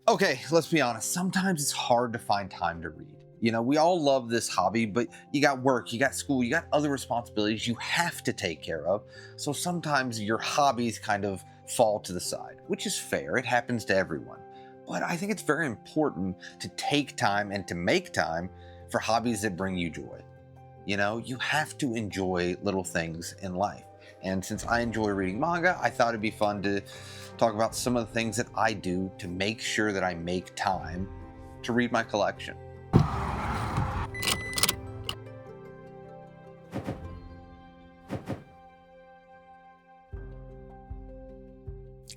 Okay, let's be honest. Sometimes it's hard to find time to read. We all love this hobby, but you got work, you got school, you got other responsibilities you have to take care of. So sometimes your hobbies kind of fall to the side, which is fair. It happens to everyone. But I think it's very important to take time and to make time for hobbies that bring you joy. You have to enjoy little things in life. And since I enjoy reading manga, I thought it'd be fun to talk about some of the things that I do to make sure that I make time to read my collection.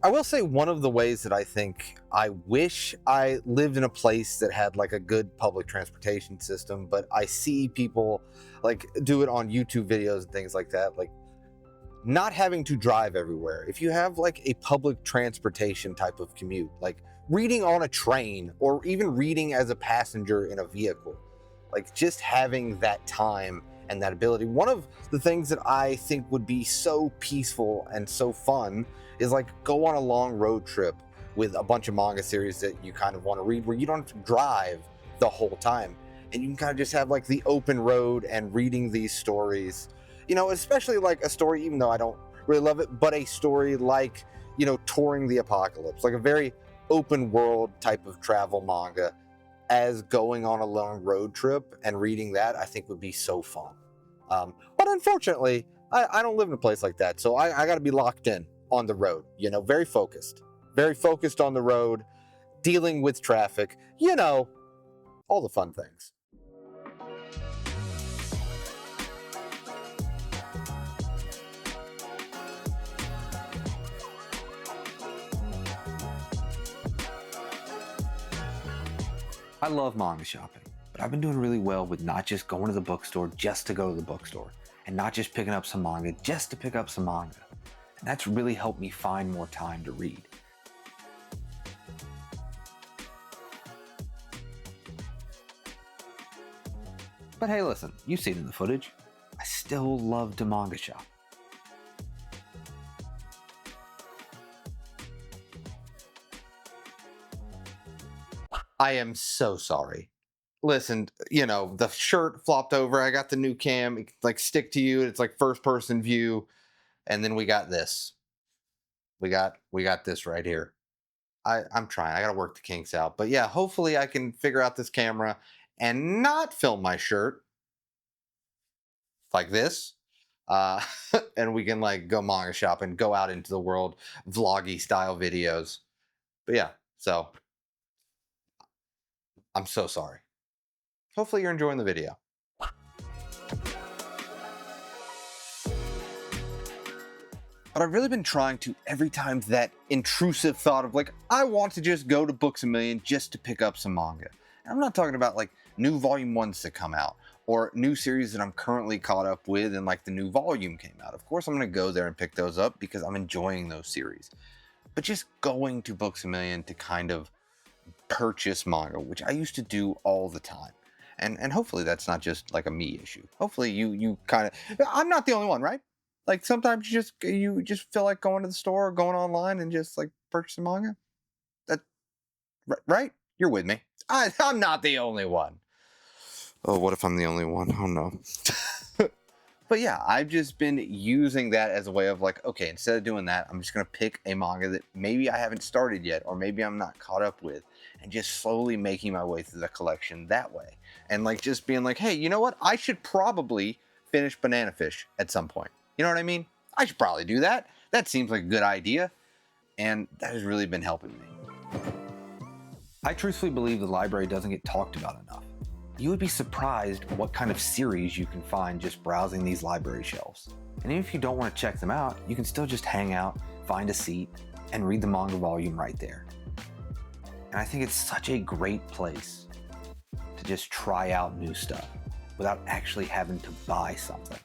I will say one of the ways that I think I wish I lived in a place that had like a good public transportation system, but I see people like do it on YouTube videos and things like that, like not having to drive everywhere. If you have like a public transportation type of commute, like reading on a train or even reading as a passenger in a vehicle, like just having that time and that ability. One of the things that I think would be so peaceful and so fun is like go on a long road trip with a bunch of manga series that you kind of want to read where you don't have to drive the whole time and you can kind of just have like the open road and reading these stories, especially like a story, even though I don't really love it, but a story like, Touring the Apocalypse, like a very open world type of travel manga, as going on a long road trip and reading that, I think would be so fun. But unfortunately, I don't live in a place like that. So I got to be locked in on the road, very focused on the road, dealing with traffic, all the fun things. I love manga shopping, but I've been doing really well with not just going to the bookstore just to go to the bookstore, and not just picking up some manga just to pick up some manga. And that's really helped me find more time to read. But hey, listen, you've seen in the footage, I still love to manga shop. I am so sorry. Listen, the shirt flopped over. I got the new cam, it, like stick to you. It's like first person view. And then we got this. We got this right here. I'm trying. I gotta work the kinks out. But yeah, hopefully I can figure out this camera and not film my shirt like this. Uh, and we can like go manga shop and go out into the world, vloggy style videos. But yeah, so I'm so sorry. Hopefully you're enjoying the video. But I've really been trying to, every time that intrusive thought of like, I want to just go to Books A Million just to pick up some manga. And I'm not talking about like new volume ones that come out or new series that I'm currently caught up with and like the new volume came out. Of course, I'm going to go there and pick those up because I'm enjoying those series. But just going to Books A Million to kind of purchase manga, which I used to do all the time. And hopefully that's not just like a me issue. Hopefully you kind of, I'm not the only one, right? Like sometimes you just feel like going to the store or going online and just like purchasing manga. That right? You're with me. I'm not the only one. Oh, what if I'm the only one? Oh no. But yeah, I've just been using that as a way of like, okay, instead of doing that, I'm just gonna pick a manga that maybe I haven't started yet, or maybe I'm not caught up with, and just slowly making my way through the collection that way. And like just being like, hey, you know what? I should probably finish Banana Fish at some point. You know what I mean? I should probably do that. That seems like a good idea. And that has really been helping me. I truthfully believe the library doesn't get talked about enough. You would be surprised what kind of series you can find just browsing these library shelves. And even if you don't want to check them out, you can still just hang out, find a seat, and read the manga volume right there. And I think it's such a great place to just try out new stuff without actually having to buy something.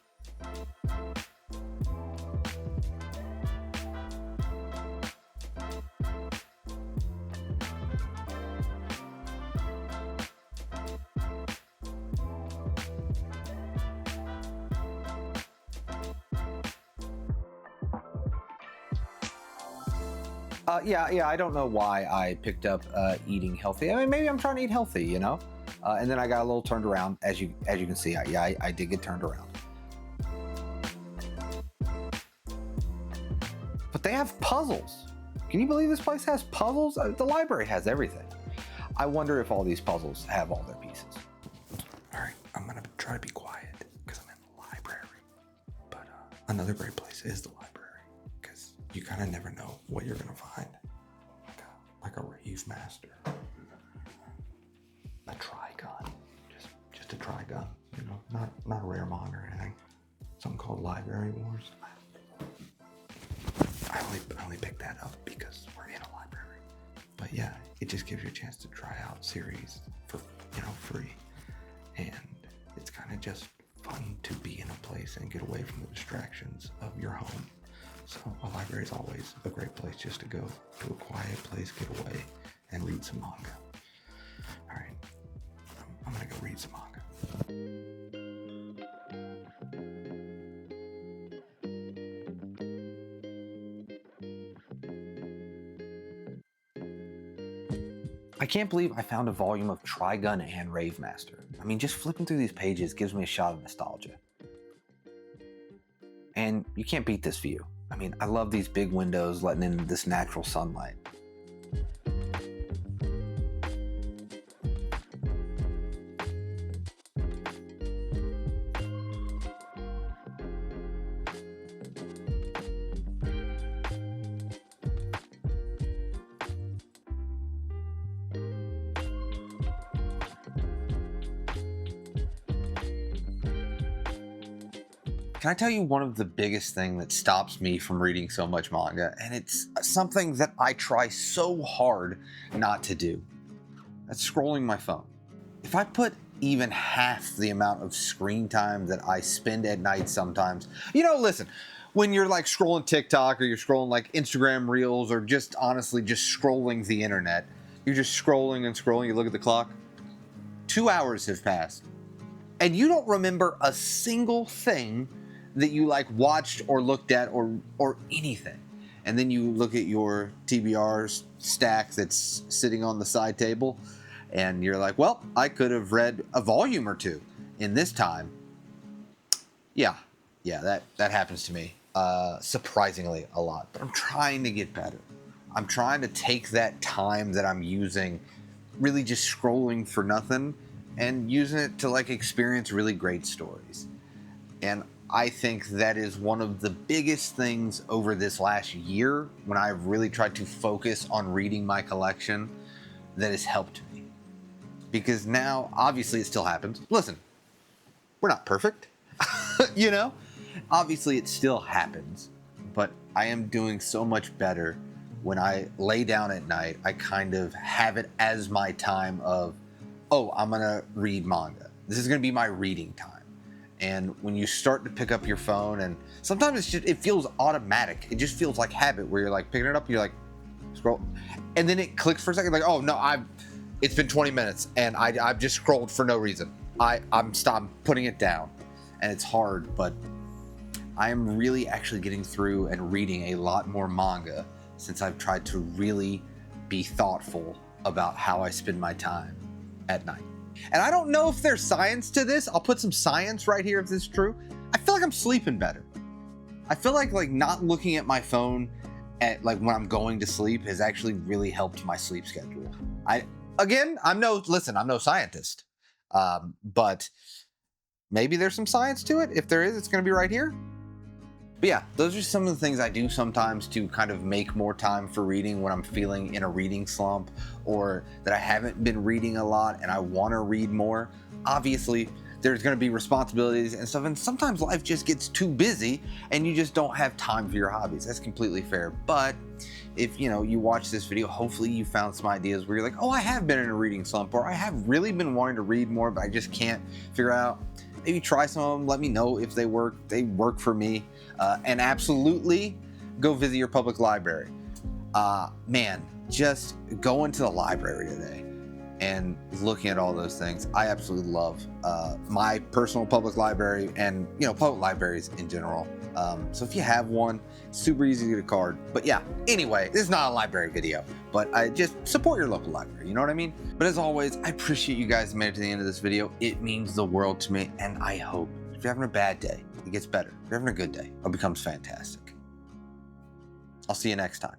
Yeah, I don't know why I picked up eating healthy. I mean, maybe I'm trying to eat healthy, you know? And then I got a little turned around, as you can see. I did get turned around. But they have puzzles. Can you believe this place has puzzles? The library has everything. I wonder if all these puzzles have all their pieces. All right, I'm gonna try to be quiet because I'm in the library. But another great place is the library because you kind of never know what you're gonna find. Like a rave master, a Trigun, just a Trigun, you know, not a rare manga or anything. Something called Library Wars. I only picked that up because we're in a library. But yeah, it just gives you a chance to try out series for, you know, free. And it's kind of just fun to be in a place and get away from the distractions of your home. So a library is always a great place just to go to a quiet place, get away, and read some manga. All right, I'm gonna go read some manga. I can't believe I found a volume of Trigun and Rave Master. I mean, just flipping through these pages gives me a shot of nostalgia. And you can't beat this view. I mean, I love these big windows letting in this natural sunlight. Can I tell you one of the biggest things that stops me from reading so much manga? And it's something that I try so hard not to do. That's scrolling my phone. If I put even half the amount of screen time that I spend at night sometimes, you know, listen, when you're like scrolling TikTok or you're scrolling like Instagram Reels or just honestly just scrolling the internet, you're just scrolling and scrolling, you look at the clock, 2 hours have passed. And you don't remember a single thing that you like watched or looked at or anything. And then you look at your TBR stack that's sitting on the side table and you're like, well, I could have read a volume or two in this time. Yeah, that happens to me surprisingly a lot. But I'm trying to get better. I'm trying to take that time that I'm using really just scrolling for nothing and using it to like experience really great stories. And I think that is one of the biggest things over this last year when I've really tried to focus on reading my collection that has helped me. Because now, obviously, it still happens. Listen, we're not perfect, you know? Obviously, it still happens, but I am doing so much better when I lay down at night. I kind of have it as my time of, oh, I'm gonna read manga. This is gonna be my reading time. And when you start to pick up your phone, and sometimes it feels automatic. It just feels like habit where you're like picking it up and you're like, scroll. And then it clicks for a second, like, oh no, it's been 20 minutes and I've just scrolled for no reason. I'm putting it down. And it's hard, but I am really actually getting through and reading a lot more manga since I've tried to really be thoughtful about how I spend my time at night. And I don't know if there's science to this. I'll put some science right here if this is true. I feel like I'm sleeping better. I feel like not looking at my phone at like when I'm going to sleep has actually really helped my sleep schedule. I'm no scientist, but maybe there's some science to it. If there is, it's going to be right here. But yeah, those are some of the things I do sometimes to kind of make more time for reading when I'm feeling in a reading slump or that I haven't been reading a lot and I want to read more. Obviously, there's going to be responsibilities and stuff, and sometimes life just gets too busy and you just don't have time for your hobbies. That's completely fair. But if you watch this video, hopefully you found some ideas where you're like, oh, I have been in a reading slump, or I have really been wanting to read more, but I just can't figure out. Maybe try some of them. Let me know if they work. They work for me. And absolutely go visit your public library. Man, just going to the library today. and looking at all those things. I absolutely love my personal public library and, you know, public libraries in general. So if you have one, super easy to get a card. But yeah, anyway, this is not a library video, but I just support your local library, you know what I mean? But as always, I appreciate you guys made it to the end of this video. It means the world to me, and I hope if you're having a bad day, it gets better. If you're having a good day, it becomes fantastic. I'll see you next time.